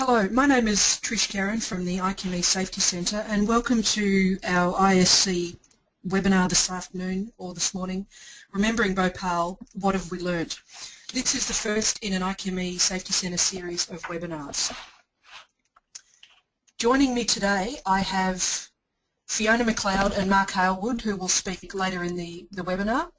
Hello, my name is Trish Karen from the IChemE Safety Centre, and welcome to our ISC webinar this afternoon or this morning, Remembering Bhopal, What Have We Learnt? This is the first in an IChemE Safety Centre series of webinars. Joining me today I have Fiona McLeod and Mark Halewood, who will speak later in the webinar.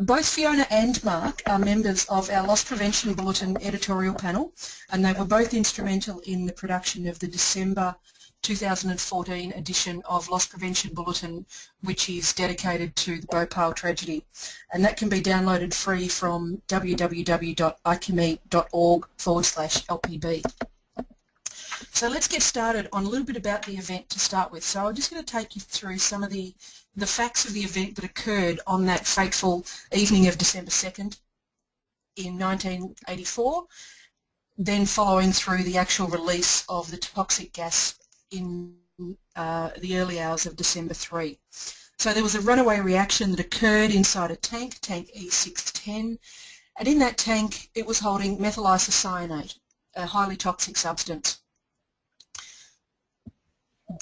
Both Fiona and Mark are members of our Loss Prevention Bulletin editorial panel, and they were both instrumental in the production of the December 2014 edition of Loss Prevention Bulletin, which is dedicated to the Bhopal tragedy, and that can be downloaded free from www.icheme.org/LPB. So let's get started on a little bit about the event to start with. So I'm just going to take you through some of the facts of the event that occurred on that fateful evening of December 2nd in 1984, then following through the actual release of the toxic gas in the early hours of December 3. So there was a runaway reaction that occurred inside a tank E610, and in that tank it was holding methyl isocyanate, a highly toxic substance.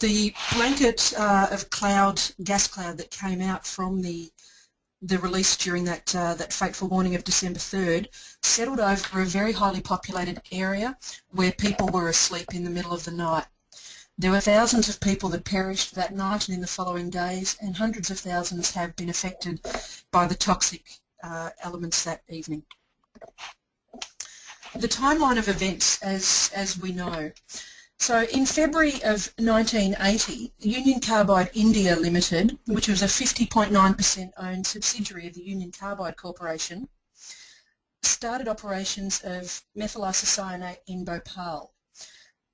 The blanket of gas cloud that came out from the release during that fateful morning of December 3rd settled over a very highly populated area where people were asleep in the middle of the night. There were thousands of people that perished that night and in the following days, and hundreds of thousands have been affected by the toxic elements that evening. The timeline of events as we know. So in February of 1980, Union Carbide India Limited, which was a 50.9% owned subsidiary of the Union Carbide Corporation, started operations of methyl isocyanate in Bhopal.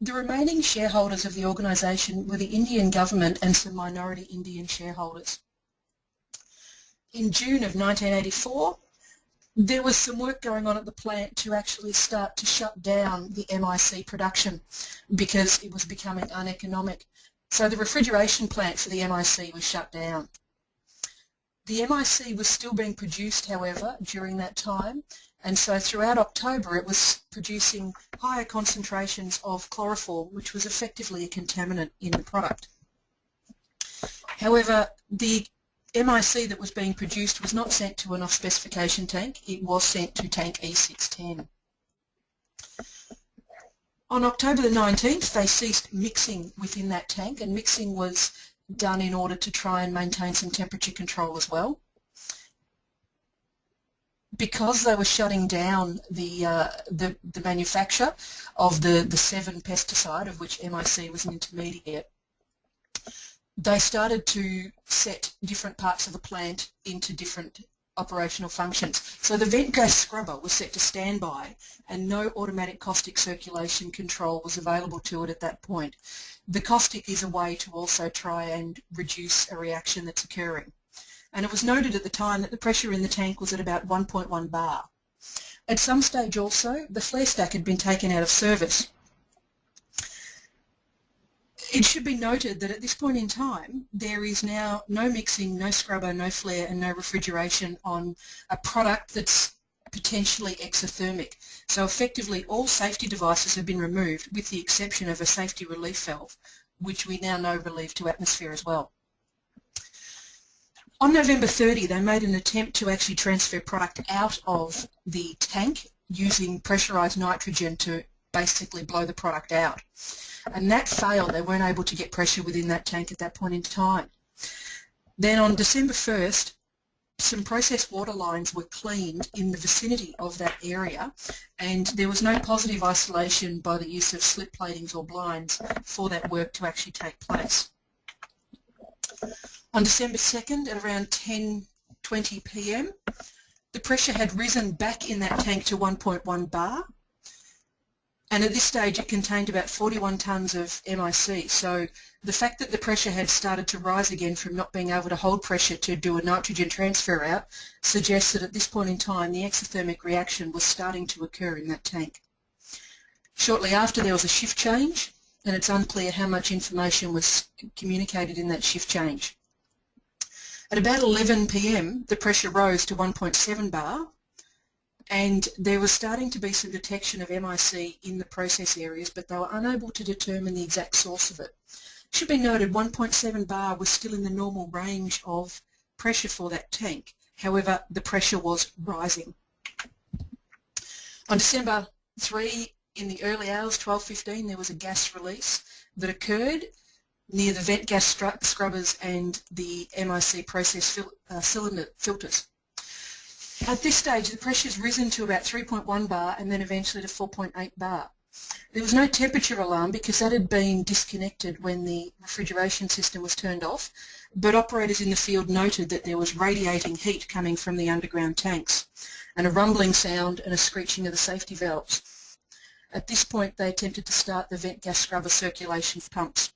The remaining shareholders of the organisation were the Indian government and some minority Indian shareholders. In June of 1984, there was some work going on at the plant to actually start to shut down the MIC production because it was becoming uneconomic. So the refrigeration plant for the MIC was shut down. The MIC was still being produced, however, during that time, and so throughout October it was producing higher concentrations of chloroform, which was effectively a contaminant in the product. However, the MIC that was being produced was not sent to an off-specification tank, it was sent to tank E610. On October the 19th they ceased mixing within that tank, and mixing was done in order to try and maintain some temperature control as well. Because they were shutting down the manufacture of the 7 pesticide, of which MIC was an intermediate, they started to set different parts of the plant into different operational functions. So the vent gas scrubber was set to standby and no automatic caustic circulation control was available to it at that point. The caustic is a way to also try and reduce a reaction that's occurring. And it was noted at the time that the pressure in the tank was at about 1.1 bar. At some stage also, the flare stack had been taken out of service. It should be noted that at this point in time there is now no mixing, no scrubber, no flare and no refrigeration on a product that's potentially exothermic. So effectively all safety devices have been removed with the exception of a safety relief valve, which we now know relieved to atmosphere as well. On November 30 they made an attempt to actually transfer product out of the tank using pressurised nitrogen to basically blow the product out. And that failed. They weren't able to get pressure within that tank at that point in time. Then on December 1st, some processed water lines were cleaned in the vicinity of that area, and there was no positive isolation by the use of slip platings or blinds for that work to actually take place. On December 2nd at around 10:20 p.m, the pressure had risen back in that tank to 1.1 bar. And at this stage it contained about 41 tonnes of MIC, so the fact that the pressure had started to rise again from not being able to hold pressure to do a nitrogen transfer out suggests that at this point in time the exothermic reaction was starting to occur in that tank. Shortly after there was a shift change, and it's unclear how much information was communicated in that shift change. At about 11 p.m. the pressure rose to 1.7 bar, and there was starting to be some detection of MIC in the process areas, but they were unable to determine the exact source of it. It should be noted 1.7 bar was still in the normal range of pressure for that tank. However, the pressure was rising. On December 3, in the early hours, 12:15, there was a gas release that occurred near the vent gas scrubbers and the MIC process cylinder filters. At this stage, the pressure has risen to about 3.1 bar and then eventually to 4.8 bar. There was no temperature alarm because that had been disconnected when the refrigeration system was turned off, but operators in the field noted that there was radiating heat coming from the underground tanks and a rumbling sound and a screeching of the safety valves. At this point, they attempted to start the vent gas scrubber circulation pumps.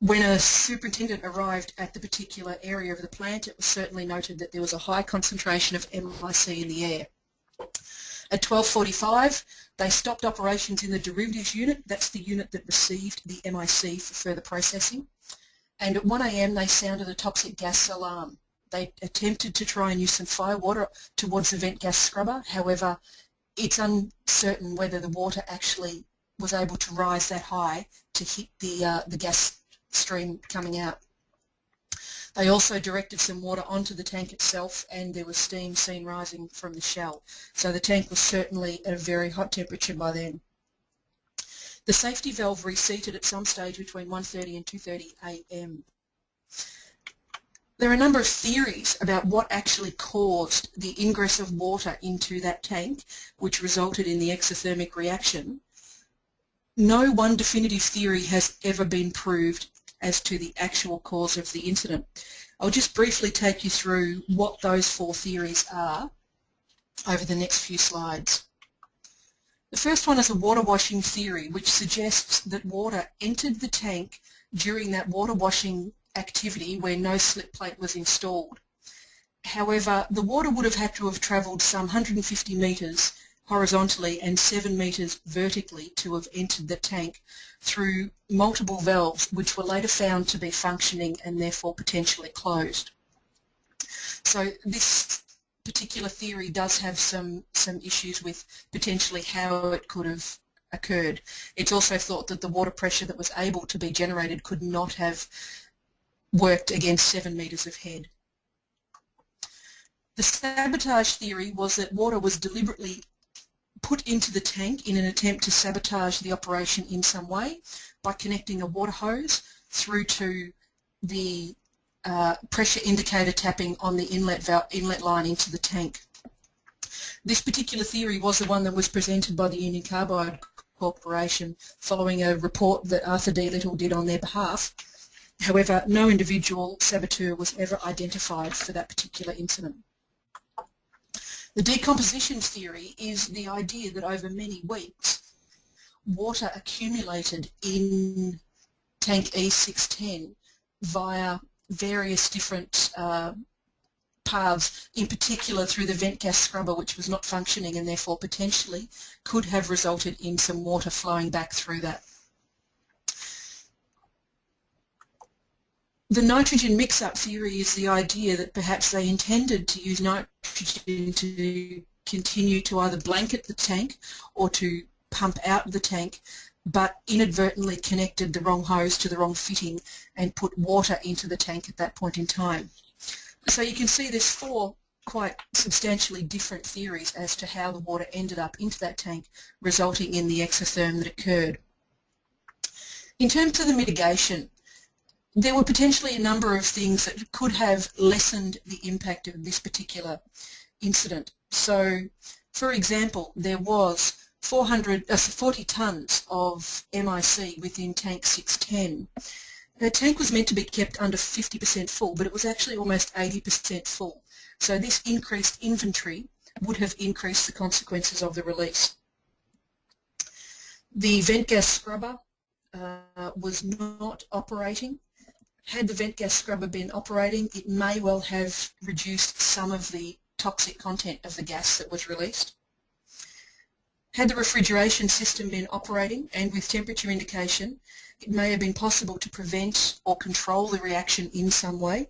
When a superintendent arrived at the particular area of the plant, it was certainly noted that there was a high concentration of MIC in the air. At 12:45, they stopped operations in the derivatives unit. That's the unit that received the MIC for further processing. And at 1 a.m, they sounded a toxic gas alarm. They attempted to try and use some fire water towards the vent gas scrubber. However, it's uncertain whether the water actually was able to rise that high to hit the gas stream coming out. They also directed some water onto the tank itself, and there was steam seen rising from the shell. So the tank was certainly at a very hot temperature by then. The safety valve reseated at some stage between 1:30 and 2:30 a.m. There are a number of theories about what actually caused the ingress of water into that tank, which resulted in the exothermic reaction. No one definitive theory has ever been proved as to the actual cause of the incident. I'll just briefly take you through what those four theories are over the next few slides. The first one is a water washing theory, which suggests that water entered the tank during that water washing activity where no slip plate was installed. However, the water would have had to have travelled some 150 metres horizontally and 7 metres vertically to have entered the tank through multiple valves, which were later found to be functioning and therefore potentially closed. So this particular theory does have some issues with potentially how it could have occurred. It's also thought that the water pressure that was able to be generated could not have worked against 7 metres of head. The sabotage theory was that water was deliberately put into the tank in an attempt to sabotage the operation in some way by connecting a water hose through to the pressure indicator tapping on the inlet line into the tank. This particular theory was the one that was presented by the Union Carbide Corporation following a report that Arthur D. Little did on their behalf. However, no individual saboteur was ever identified for that particular incident. The decomposition theory is the idea that over many weeks water accumulated in tank E610 via various different paths, in particular through the vent gas scrubber, which was not functioning and therefore potentially could have resulted in some water flowing back through that. The nitrogen mix-up theory is the idea that perhaps they intended to use nitrogen to continue to either blanket the tank or to pump out the tank, but inadvertently connected the wrong hose to the wrong fitting and put water into the tank at that point in time. So you can see there's four quite substantially different theories as to how the water ended up into that tank, resulting in the exotherm that occurred. In terms of the mitigation, there were potentially a number of things that could have lessened the impact of this particular incident. So, for example, there was 40 tonnes of MIC within tank 610. The tank was meant to be kept under 50% full, but it was actually almost 80% full. So this increased inventory would have increased the consequences of the release. The vent gas scrubber was not operating. Had the vent gas scrubber been operating, it may well have reduced some of the toxic content of the gas that was released. Had the refrigeration system been operating and with temperature indication, it may have been possible to prevent or control the reaction in some way.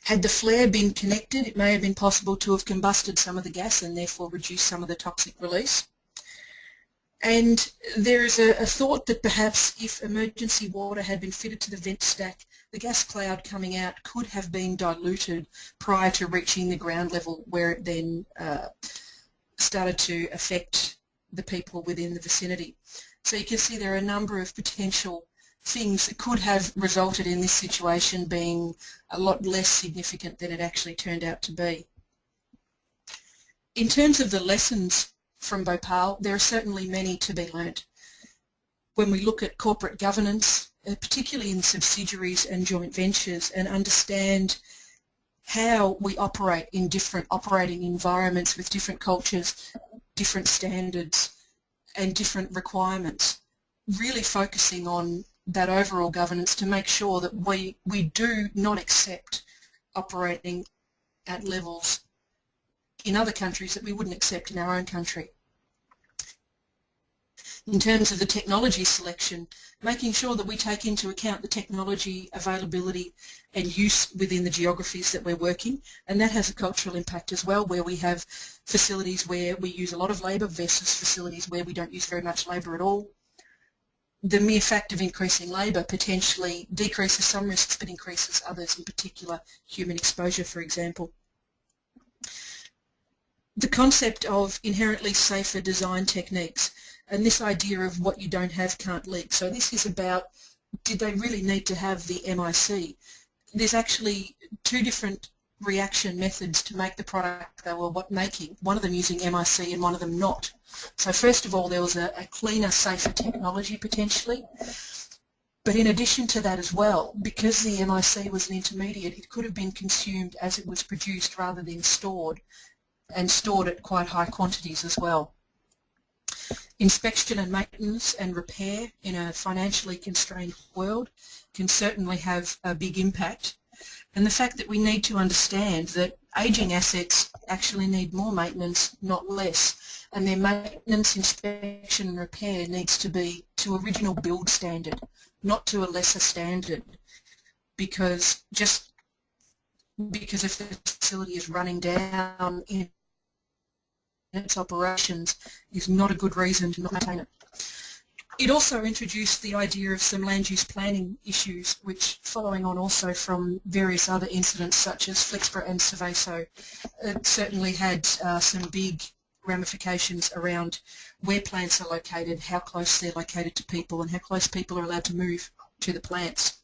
Had the flare been connected, it may have been possible to have combusted some of the gas and therefore reduced some of the toxic release. And there is a thought that perhaps if emergency water had been fitted to the vent stack, the gas cloud coming out could have been diluted prior to reaching the ground level, where it then started to affect the people within the vicinity. So you can see there are a number of potential things that could have resulted in this situation being a lot less significant than it actually turned out to be. In terms of the lessons from Bhopal, there are certainly many to be learnt. When we look at corporate governance, particularly in subsidiaries and joint ventures, and understand how we operate in different operating environments with different cultures, different standards and different requirements, really focusing on that overall governance to make sure that we do not accept operating at levels in other countries that we wouldn't accept in our own country. In terms of the technology selection, making sure that we take into account the technology availability and use within the geographies that we're working, and that has a cultural impact as well, where we have facilities where we use a lot of labour versus facilities where we don't use very much labour at all. The mere fact of increasing labour potentially decreases some risks but increases others, in particular human exposure, for example. The concept of inherently safer design techniques and this idea of what you don't have can't leak. So this is about, did they really need to have the MIC? There's actually two different reaction methods to make the product they were making, one of them using MIC and one of them not. So first of all, there was a cleaner, safer technology potentially. But in addition to that as well, because the MIC was an intermediate, it could have been consumed as it was produced rather than stored, and stored at quite high quantities as well. Inspection and maintenance and repair in a financially constrained world can certainly have a big impact. And the fact that we need to understand that ageing assets actually need more maintenance, not less, and their maintenance, inspection and repair needs to be to original build standard, not to a lesser standard, because if the facility is running down in its operations is not a good reason to not maintain it. It also introduced the idea of some land use planning issues, which, following on also from various other incidents such as Flexborough and Cerveso, it certainly had some big ramifications around where plants are located, how close they're located to people, and how close people are allowed to move to the plants.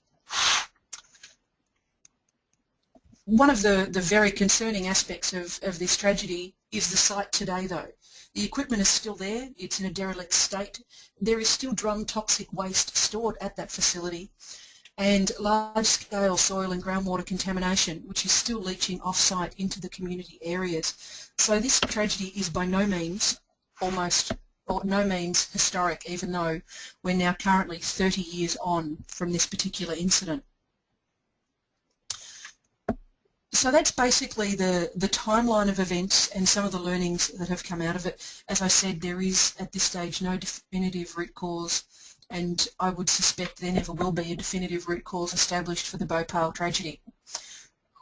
One of the very concerning aspects of this tragedy is the site today, though. The equipment is still there, it's in a derelict state. There is still drum toxic waste stored at that facility, and large-scale soil and groundwater contamination, which is still leaching off-site into the community areas. So this tragedy is by no means historic, even though we're now currently 30 years on from this particular incident. So that's basically the timeline of events and some of the learnings that have come out of it. As I said, there is at this stage no definitive root cause, and I would suspect there never will be a definitive root cause established for the Bhopal tragedy.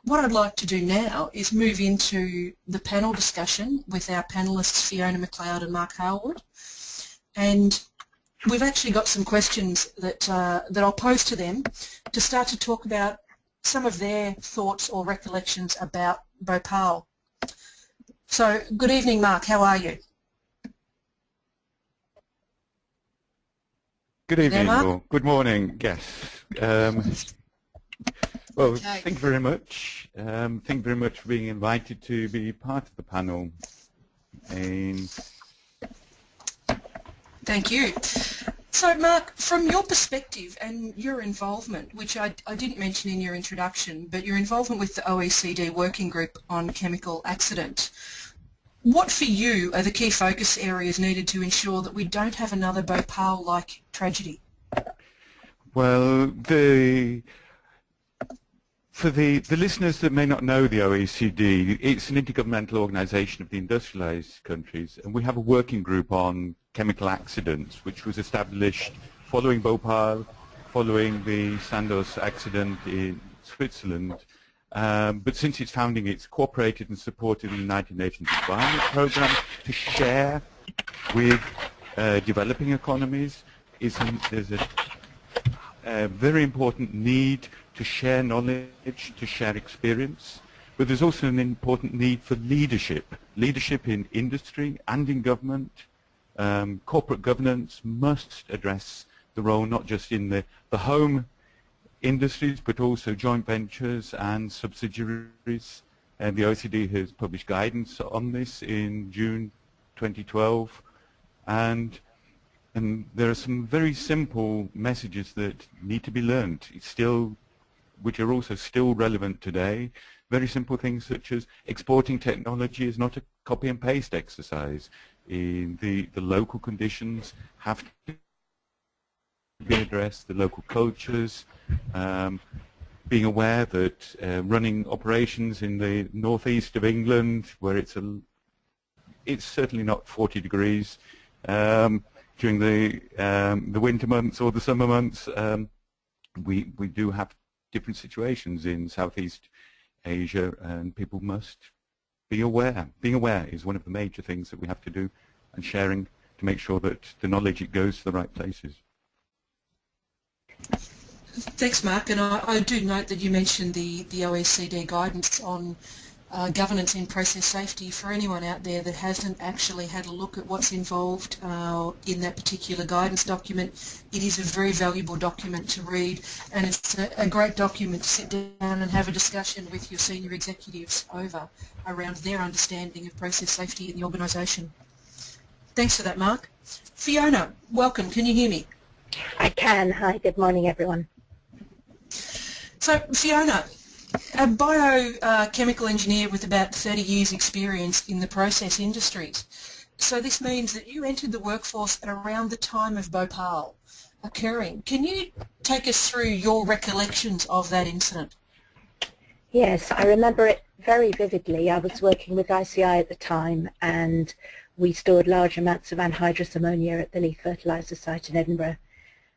What I'd like to do now is move into the panel discussion with our panellists Fiona McLeod and Mark Harwood, and we've actually got some questions that I'll pose to them to start to talk about some of their thoughts or recollections about Bhopal. So, good evening, Mark. How are you? Good evening, or good morning, yes. Well, okay. Thank you very much. Thank you very much for being invited to be part of the panel. And thank you. So, Mark, from your perspective and your involvement, which I didn't mention in your introduction, but your involvement with the OECD Working Group on Chemical Accident, what for you are the key focus areas needed to ensure that we don't have another Bhopal-like tragedy? well, for the listeners that may not know the OECD, it's an intergovernmental organisation of the industrialised countries, and we have a working group on chemical accidents, which was established following Bhopal, following the Sandoz accident in Switzerland, But since its founding, it's cooperated and supported the United Nations Environment Programme to share with developing economies. There's a very important need to share knowledge, to share experience, but there's also an important need for leadership. Leadership in industry and in government. Corporate governance must address the role not just in the home industries, but also joint ventures and subsidiaries. And the OECD has published guidance on this in June 2012. And there are some very simple messages that need to be learned, which are also still relevant today. Very simple things such as exporting technology is not a copy and paste exercise. The local conditions have to be addressed, the local cultures, being aware that running operations in the northeast of England, where it's certainly not 40 degrees during the winter months or the summer months, we do have different situations in Southeast Asia, and people must be aware. Being aware is one of the major things that we have to do, and sharing to make sure that the knowledge, it goes to the right places. Thanks, Mark. And I do note that you mentioned the OECD guidance on governance in process safety. For anyone out there that hasn't actually had a look at what's involved in that particular guidance document, it is a very valuable document to read, and it's a great document to sit down and have a discussion with your senior executives over around their understanding of process safety in the organisation. Thanks for that, Mark. Fiona, welcome. Can you hear me? I can. Hi, good morning, everyone. So, Fiona, a biochemical engineer with about 30 years experience in the process industries. So this means that you entered the workforce at around the time of Bhopal occurring. Can you take us through your recollections of that incident? Yes, I remember it very vividly. I was working with ICI at the time, and we stored large amounts of anhydrous ammonia at the Leith Fertiliser site in Edinburgh.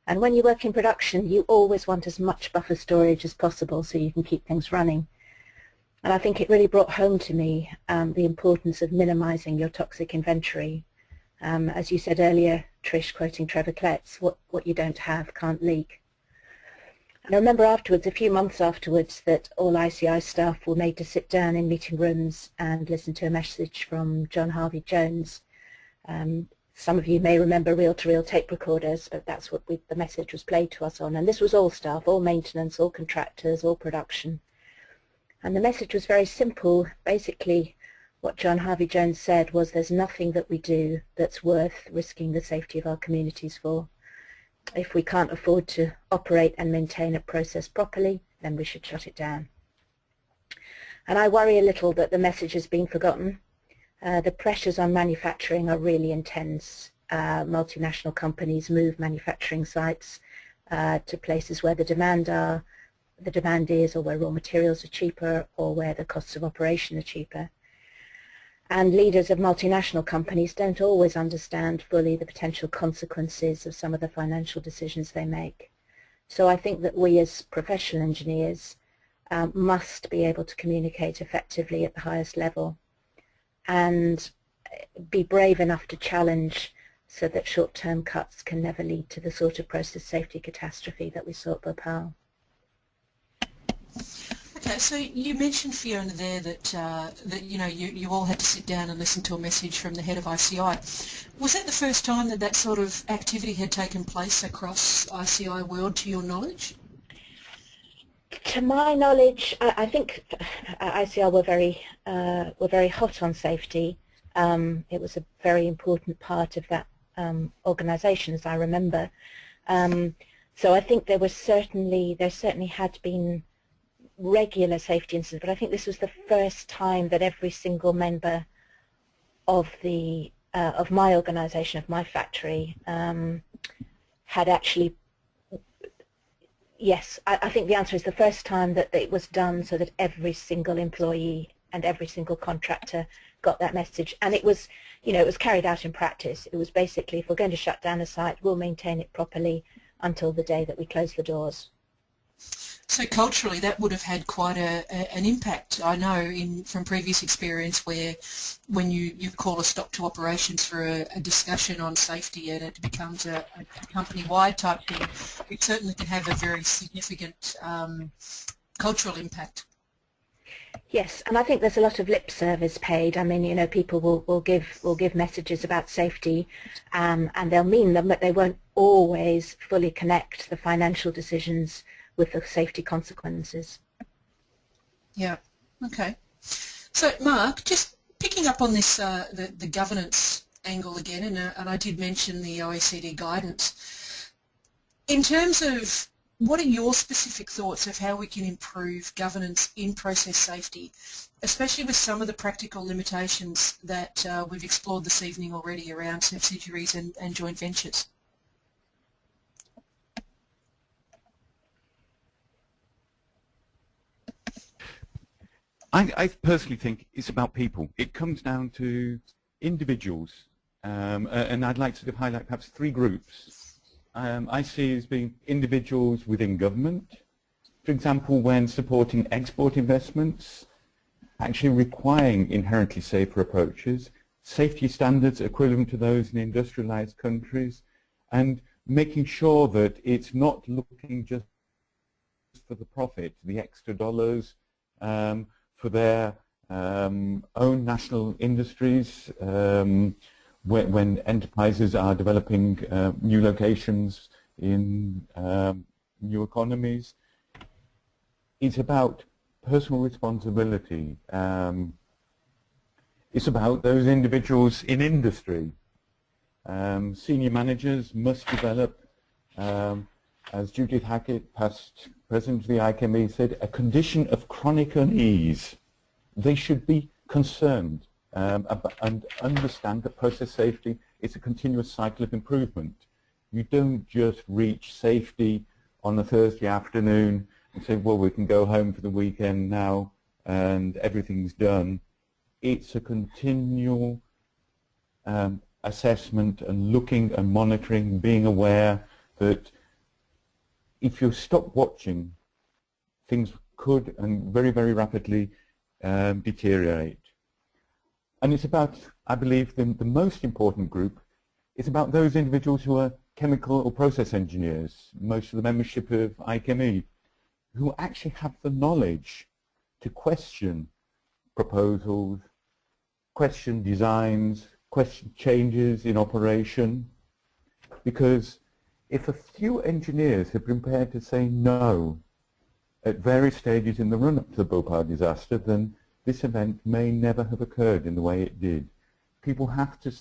And when you work in production, you always want as much buffer storage as possible so you can keep things running. And I think it really brought home to me the importance of minimising your toxic inventory. As you said earlier, Trish, quoting Trevor Kletz, what you don't have can't leak. And I remember afterwards, a few months afterwards, that all ICI staff were made to sit down in meeting rooms and listen to a message from John Harvey Jones. Some of you may remember reel-to-reel tape recorders, but that's what the message was played to us on. And this was all staff, all maintenance, all contractors, all production. And the message was very simple. Basically, what John Harvey Jones said was there's nothing that we do that's worth risking the safety of our communities for. If we can't afford to operate and maintain a process properly, then we should shut it down. And I worry a little that the message has been forgotten. The pressures on manufacturing are really intense. Multinational companies move manufacturing sites to places where the demand is, or where raw materials are cheaper, or where the costs of operation are cheaper. And leaders of multinational companies don't always understand fully the potential consequences of some of the financial decisions they make. So I think that we as professional engineers must be able to communicate effectively at the highest level, and be brave enough to challenge so that short-term cuts can never lead to the sort of process safety catastrophe that we saw at Bhopal. Okay, so you mentioned, Fiona, there that you all had to sit down and listen to a message from the head of ICI. Was that the first time that sort of activity had taken place across ICI world, to your knowledge? To my knowledge, I think ICI were very hot on safety. It was a very important part of that organisation, as I remember. So I think there certainly had been regular safety incidents, but I think this was the first time that every single member of my organisation, of my factory, had actually. Yes, I think the answer is the first time that it was done so that every single employee and every single contractor got that message. And it was, it was carried out in practice. It was basically, if we're going to shut down a site, we'll maintain it properly until the day that we close the doors. So culturally, that would have had quite an impact. I know from previous experience where when you call a stop to operations for a discussion on safety and it becomes a company-wide type thing, it certainly can have a very significant cultural impact. Yes, and I think there's a lot of lip service paid. I mean, you know, people will give messages about safety, and they'll mean them, but they won't always fully connect the financial decisions with the safety consequences. Yeah. Okay. So, Mark, just picking up on this, the governance angle again, and I did mention the OECD guidance. In terms of what are your specific thoughts of how we can improve governance in process safety, especially with some of the practical limitations that we've explored this evening already around subsidiaries and joint ventures? I personally think it's about people. It comes down to individuals, and I'd like to highlight perhaps three groups. I see as being individuals within government, for example, when supporting export investments, actually requiring inherently safer approaches, safety standards equivalent to those in industrialized countries, and making sure that it's not looking just for the profit, the extra dollars, for their own national industries, when enterprises are developing new locations in new economies. It's about personal responsibility. It's about those individuals in industry. Senior managers must develop, as Judith Hackett, past president of the IChemE, said, a condition of chronic unease. They should be concerned and understand that process safety is a continuous cycle of improvement. You don't just reach safety on a Thursday afternoon and say, well, we can go home for the weekend now and everything's done. It's a continual assessment and looking and monitoring, being aware that if you stop watching, things could and very, very rapidly deteriorate. And it's about, I believe, the most important group is about those individuals who are chemical or process engineers, most of the membership of IChemE, who actually have the knowledge to question proposals, question designs, question changes in operation. Because if a few engineers have been prepared to say no at various stages in the run-up to the Bhopal disaster, then this event may never have occurred in the way it did. People have to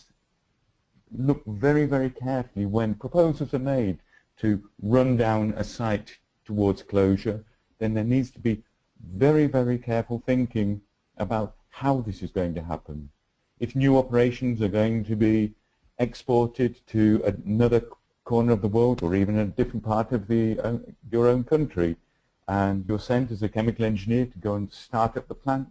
look very, very carefully when proposals are made to run down a site towards closure. Then there needs to be very, very careful thinking about how this is going to happen. If new operations are going to be exported to another corner of the world or even a different part of your own country, and you're sent as a chemical engineer to go and start up the plant,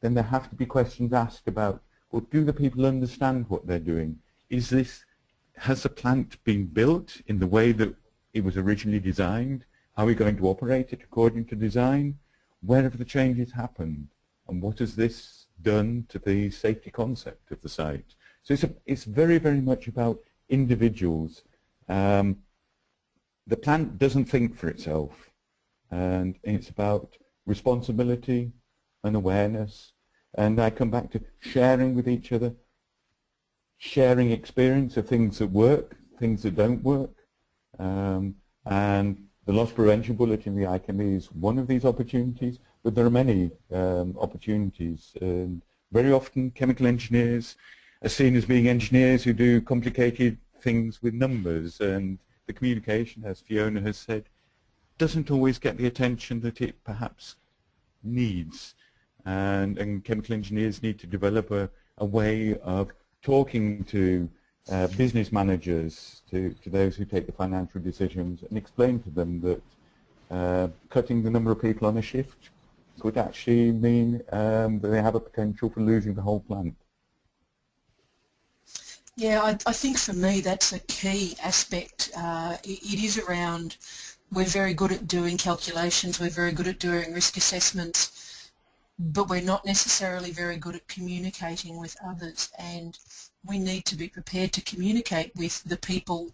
then there have to be questions asked about, well, do the people understand what they're doing? Has the plant been built in the way that it was originally designed? Are we going to operate it according to design? Where have the changes happened? And what has this done to the safety concept of the site? So it's very, very much about individuals. The plant doesn't think for itself, and it's about responsibility and awareness. And I come back to sharing with each other, sharing experience of things that work, things that don't work. And the loss prevention bulletin in the IChemE is one of these opportunities, but there are many opportunities. And very often chemical engineers are seen as being engineers who do complicated things with numbers, and the communication, as Fiona has said, doesn't always get the attention that it perhaps needs. And chemical engineers need to develop a way of talking to business managers, to those who take the financial decisions, and explain to them that cutting the number of people on a shift could actually mean that they have a potential for losing the whole plant. Yeah, I think for me that's a key aspect. It is around we're very good at doing calculations, we're very good at doing risk assessments, but we're not necessarily very good at communicating with others, and we need to be prepared to communicate with the people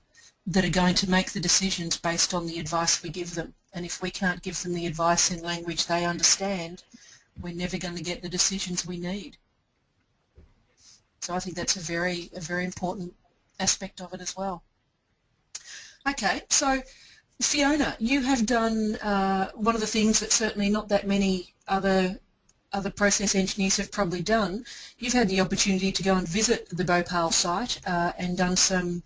that are going to make the decisions based on the advice we give them. And if we can't give them the advice in language they understand, we're never going to get the decisions we need. So I think that's a very important aspect of it as well. Okay, so Fiona, you have done one of the things that certainly not that many other process engineers have probably done. You've had the opportunity to go and visit the Bhopal site and done some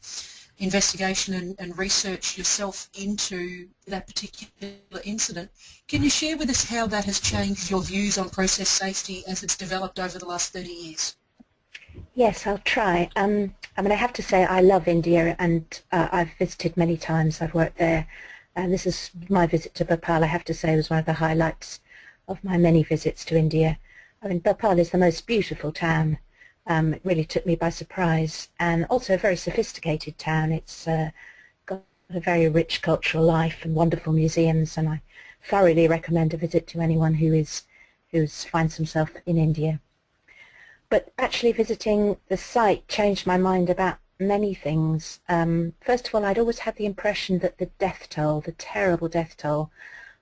investigation and research yourself into that particular incident. Can you share with us how that has changed your views on process safety as it's developed over the last 30 years? Yes, I'll try. I mean, I have to say I love India, and I've visited many times. I've worked there, and this is my visit to Bhopal. I have to say was one of the highlights of my many visits to India. I mean, Bhopal is the most beautiful town. It really took me by surprise, and also a very sophisticated town. It's got a very rich cultural life and wonderful museums, and I thoroughly recommend a visit to anyone who finds himself in India. But actually visiting the site changed my mind about many things. First of all, I'd always had the impression that the death toll, the terrible death toll,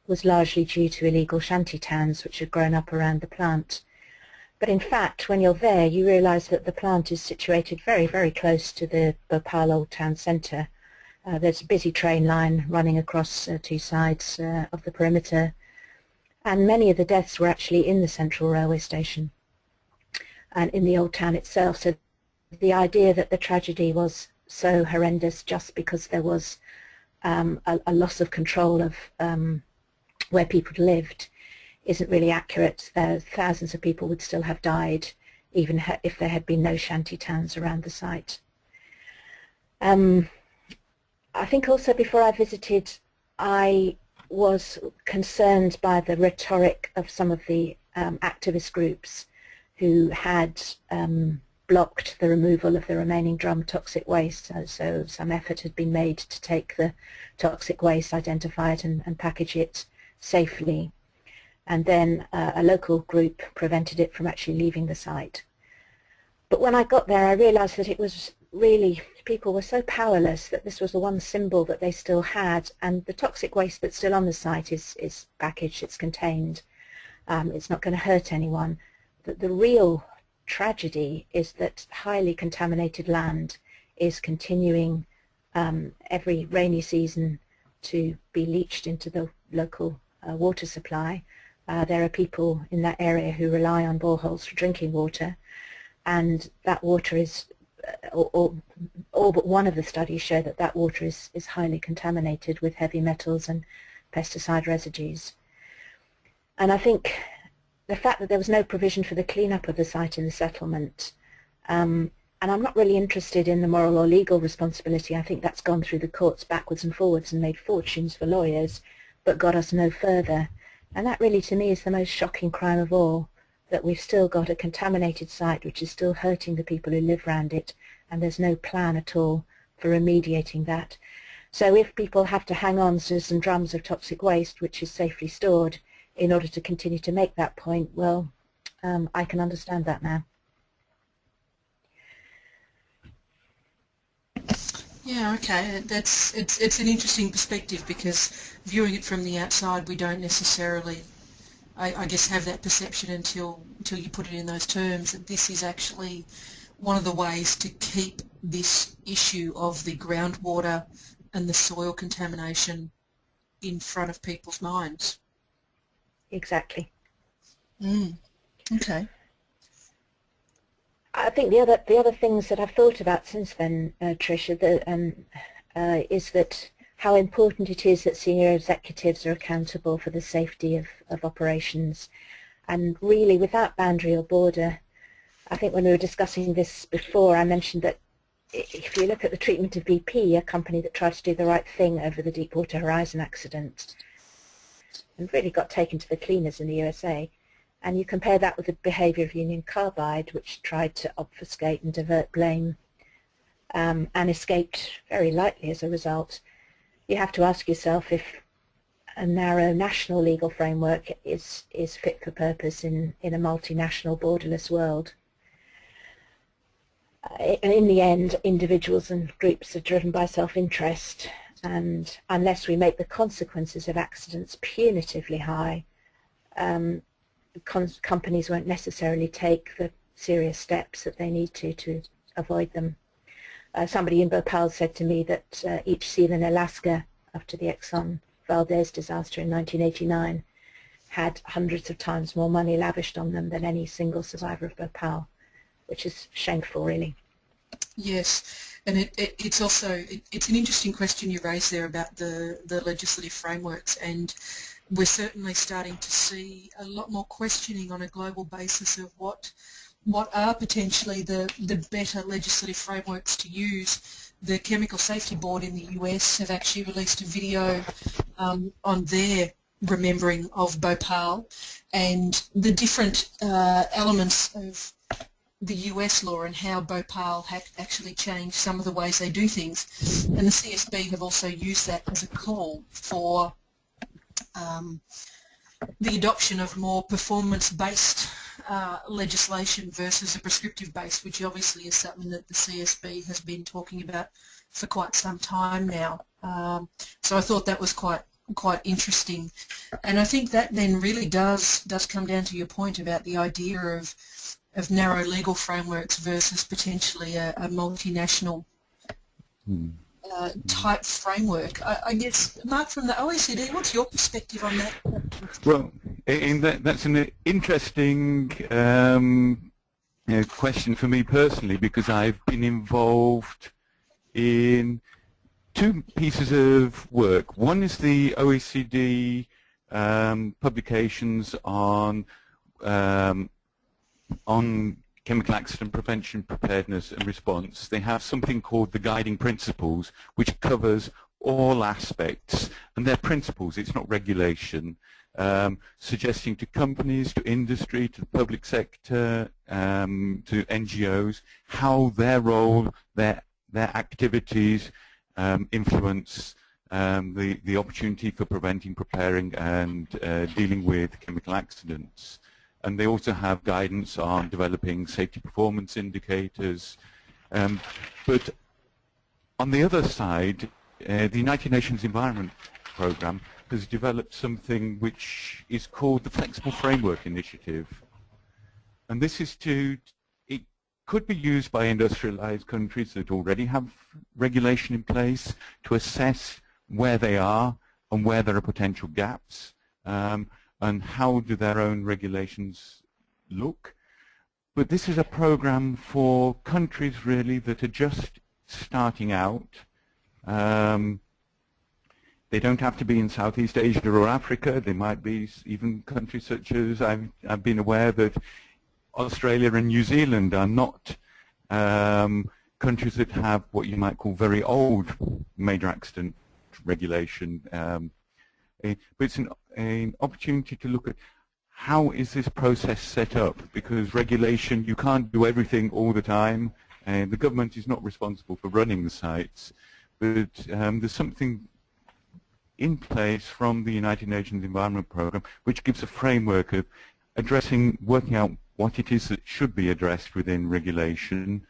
was largely due to illegal shanty towns which had grown up around the plant. But in fact, when you're there, you realise that the plant is situated very, very close to the Bhopal Old Town Centre. There's a busy train line running across two sides of the perimeter, and many of the deaths were actually in the central railway station and in the old town itself. So the idea that the tragedy was so horrendous just because there was a loss of control of where people lived isn't really accurate. Thousands of people would still have died even if there had been no shanty towns around the site. I think also before I visited, I was concerned by the rhetoric of some of the activist groups who had blocked the removal of the remaining drum toxic waste. So some effort had been made to take the toxic waste, identify it and package it safely, and then a local group prevented it from actually leaving the site. But when I got there, I realised that it was really, people were so powerless that this was the one symbol that they still had, and the toxic waste that's still on the site is packaged, it's contained, it's not going to hurt anyone. The real tragedy is that highly contaminated land is continuing every rainy season to be leached into the local water supply. There are people in that area who rely on boreholes for drinking water, and that water is, all but one of the studies show that that water is highly contaminated with heavy metals and pesticide residues. And I think the fact that there was no provision for the cleanup of the site in the settlement, and I'm not really interested in the moral or legal responsibility. I think that's gone through the courts backwards and forwards and made fortunes for lawyers, but got us no further. And that really, to me, is the most shocking crime of all, that we've still got a contaminated site which is still hurting the people who live around it, and there's no plan at all for remediating that. So if people have to hang on to some drums of toxic waste which is safely stored in order to continue to make that point, well, I can understand that now. Yeah, okay. It's an interesting perspective, because viewing it from the outside, we don't necessarily, I guess, have that perception until you put it in those terms, that this is actually one of the ways to keep this issue of the groundwater and the soil contamination in front of people's minds. Exactly. Okay. I think the other things that I've thought about since then, Tricia, is that how important it is that senior executives are accountable for the safety of operations, and really without boundary or border. I think when we were discussing this before, I mentioned that if you look at the treatment of BP, a company that tried to do the right thing over the Deepwater Horizon accident and really got taken to the cleaners in the USA, and you compare that with the behaviour of Union Carbide, which tried to obfuscate and divert blame and escaped very lightly as a result, you have to ask yourself if a narrow national legal framework is fit for purpose in a multinational borderless world. In the end, individuals and groups are driven by self-interest, and unless we make the consequences of accidents punitively high, companies won't necessarily take the serious steps that they need to avoid them. Somebody in Bhopal said to me that each seal in Alaska after the Exxon Valdez disaster in 1989 had hundreds of times more money lavished on them than any single survivor of Bhopal, which is shameful, really. Yes, and it's also it's an interesting question you raised there about the legislative frameworks, and we're certainly starting to see a lot more questioning on a global basis of what are potentially the better legislative frameworks to use. The Chemical Safety Board in the US have actually released a video on their remembering of Bhopal and the different elements of the US law and how Bhopal actually changed some of the ways they do things. And the CSB have also used that as a call for the adoption of more performance-based legislation versus a prescriptive-based, which obviously is something that the CSB has been talking about for quite some time now. So I thought that was quite interesting, and I think that then really does come down to your point about the idea of narrow legal frameworks versus potentially a multinational type framework. I guess, Mark, from the OECD, what's your perspective on that? Well, that's an interesting question for me personally, because I've been involved in two pieces of work. One is the OECD publications on chemical accident prevention, preparedness and response. They have something called the guiding principles, which covers all aspects, and they're principles, it's not regulation, suggesting to companies, to industry, to the public sector, to NGOs, how their role, their activities influence the opportunity for preventing, preparing and dealing with chemical accidents. And they also have guidance on developing safety performance indicators. But on the other side, the United Nations Environment Programme has developed something which is called the Flexible Framework Initiative. And this is it could be used by industrialized countries that already have regulation in place to assess where they are and where there are potential gaps. And how do their own regulations look. But this is a program for countries really that are just starting out. They don't have to be in Southeast Asia or Africa. They might be even countries such as I've been aware that Australia and New Zealand are not countries that have what you might call very old major accident regulation. But it's an opportunity to look at how is this process set up, because regulation, you can't do everything all the time, and the government is not responsible for running the sites, but there's something in place from the United Nations Environment Programme which gives a framework of working out what it is that should be addressed within regulation,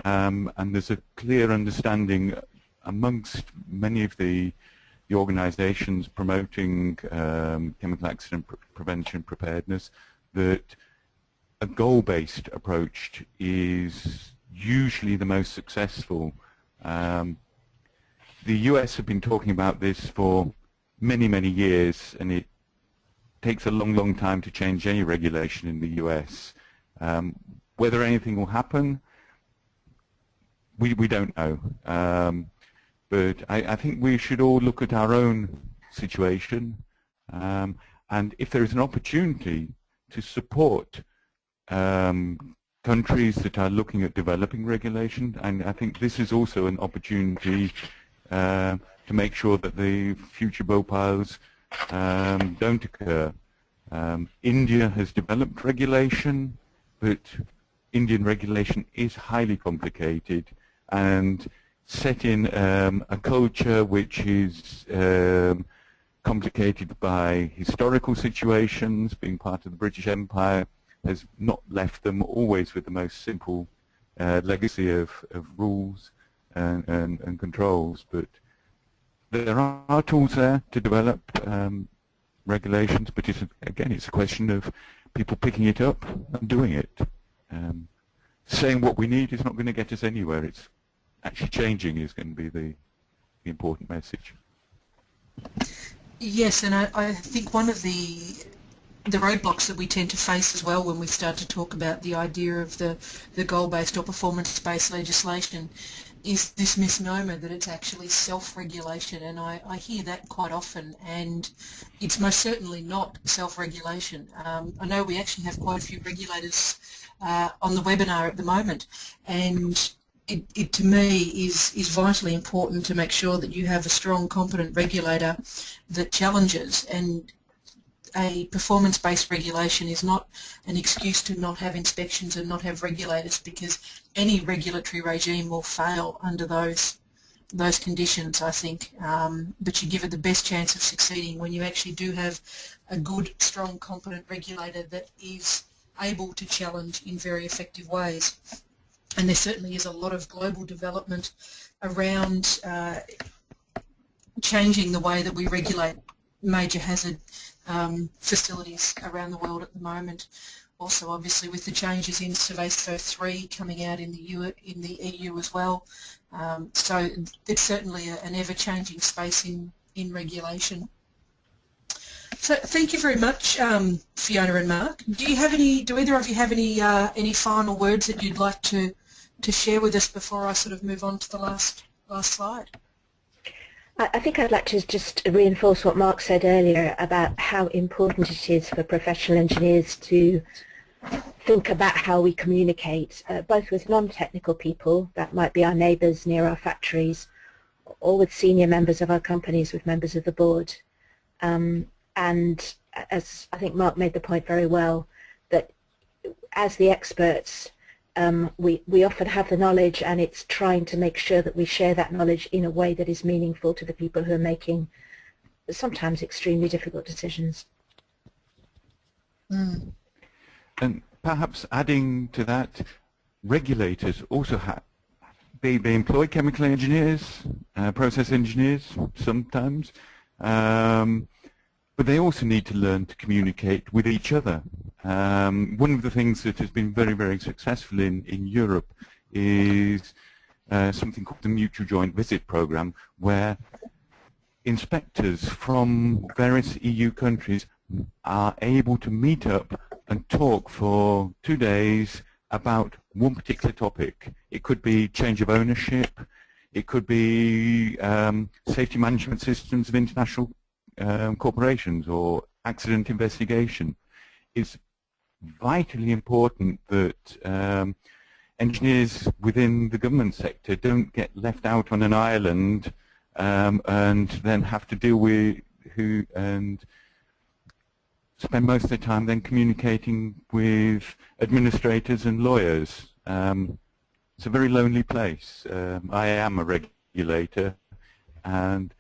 and there's a clear understanding amongst many of the organizations promoting chemical accident prevention preparedness that a goal-based approach is usually the most successful. The US have been talking about this for many, many years, and it takes a long, long time to change any regulation in the US. Whether anything will happen, we don't know. But I think we should all look at our own situation, and if there is an opportunity to support countries that are looking at developing regulation, and I think this is also an opportunity to make sure that the future Bhopals don't occur. India has developed regulation, but Indian regulation is highly complicated and set in a culture which is complicated by historical situations. Being part of the British Empire has not left them always with the most simple legacy of rules and controls, but there are tools there to develop regulations, but again, it's a question of people picking it up and doing it. Saying what we need is not going to get us anywhere. It's actually changing is going to be the important message. Yes, and I think one of the roadblocks that we tend to face as well when we start to talk about the idea of the goal-based or performance-based legislation is this misnomer that it's actually self-regulation, and I hear that quite often, and it's most certainly not self-regulation. I know we actually have quite a few regulators on the webinar at the moment, and it to me is vitally important to make sure that you have a strong, competent regulator that challenges, and a performance-based regulation is not an excuse to not have inspections and not have regulators, because any regulatory regime will fail under those conditions, I think. But you give it the best chance of succeeding when you actually do have a good, strong, competent regulator that is able to challenge in very effective ways. And there certainly is a lot of global development around changing the way that we regulate major hazard facilities around the world at the moment. Also, obviously, with the changes in Seveso 3 coming out in the EU as well. So it's certainly an ever-changing space in regulation. So thank you very much, Fiona and Mark. Do either of you have any final words that you'd like to share with us before I sort of move on to the last slide? I think I'd like to just reinforce what Mark said earlier about how important it is for professional engineers to think about how we communicate, both with non-technical people, that might be our neighbours near our factories, or with senior members of our companies, with members of the board. And as I think Mark made the point very well, that as the experts, we often have the knowledge, and it's trying to make sure that we share that knowledge in a way that is meaningful to the people who are making sometimes extremely difficult decisions. Mm. And perhaps adding to that, regulators also they employ chemical engineers, process engineers sometimes, but they also need to learn to communicate with each other. One of the things that has been very, very successful in Europe is something called the Mutual Joint Visit Programme, where inspectors from various EU countries are able to meet up and talk for 2 days about one particular topic. It could be change of ownership, it could be safety management systems of international corporations, or accident investigation. It's vitally important that engineers within the government sector don't get left out on an island and then have to deal with and spend most of their time then communicating with administrators and lawyers. It's a very lonely place. I am a regulator, and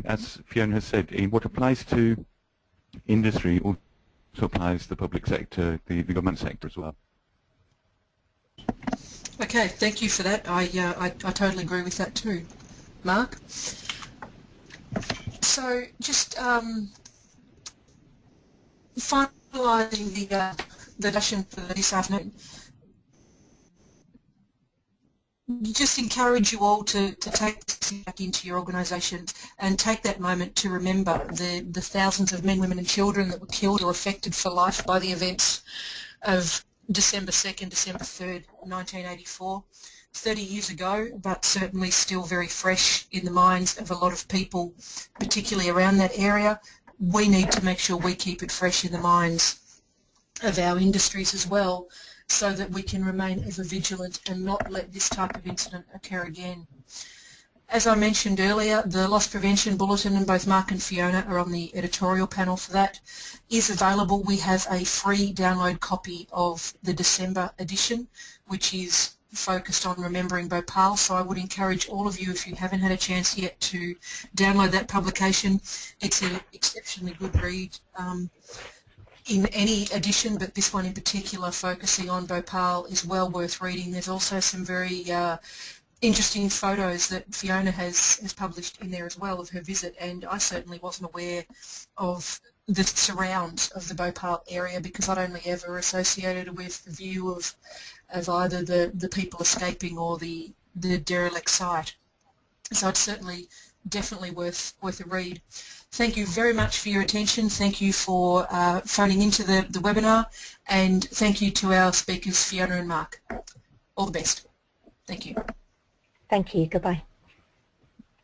as Fiona has said, what applies to industry also applies to the public sector, the government sector as well. Okay, thank you for that. I totally agree with that too. Mark? So just finalising the discussion for this afternoon, just encourage you all to take this back into your organisations and take that moment to remember the thousands of men, women and children that were killed or affected for life by the events of December 2nd, December 3rd, 1984. 30 years ago, but certainly still very fresh in the minds of a lot of people, particularly around that area. We need to make sure we keep it fresh in the minds of our industries as well, so that we can remain ever vigilant and not let this type of incident occur again. As I mentioned earlier, the Loss Prevention Bulletin, and both Mark and Fiona are on the editorial panel for that, is available. We have a free download copy of the December edition, which is focused on remembering Bhopal, so I would encourage all of you, if you haven't had a chance yet, to download that publication. It's an exceptionally good read in any edition, but this one in particular, focusing on Bhopal, is well worth reading. There's also some very interesting photos that Fiona has published in there as well of her visit, and I certainly wasn't aware of the surrounds of the Bhopal area because I'd only ever associated it with the view of either the people escaping or the derelict site. So it's certainly definitely worth a read. Thank you very much for your attention. Thank you for phoning into the webinar, and thank you to our speakers Fiona and Mark. All the best. Thank you. Thank you. Goodbye.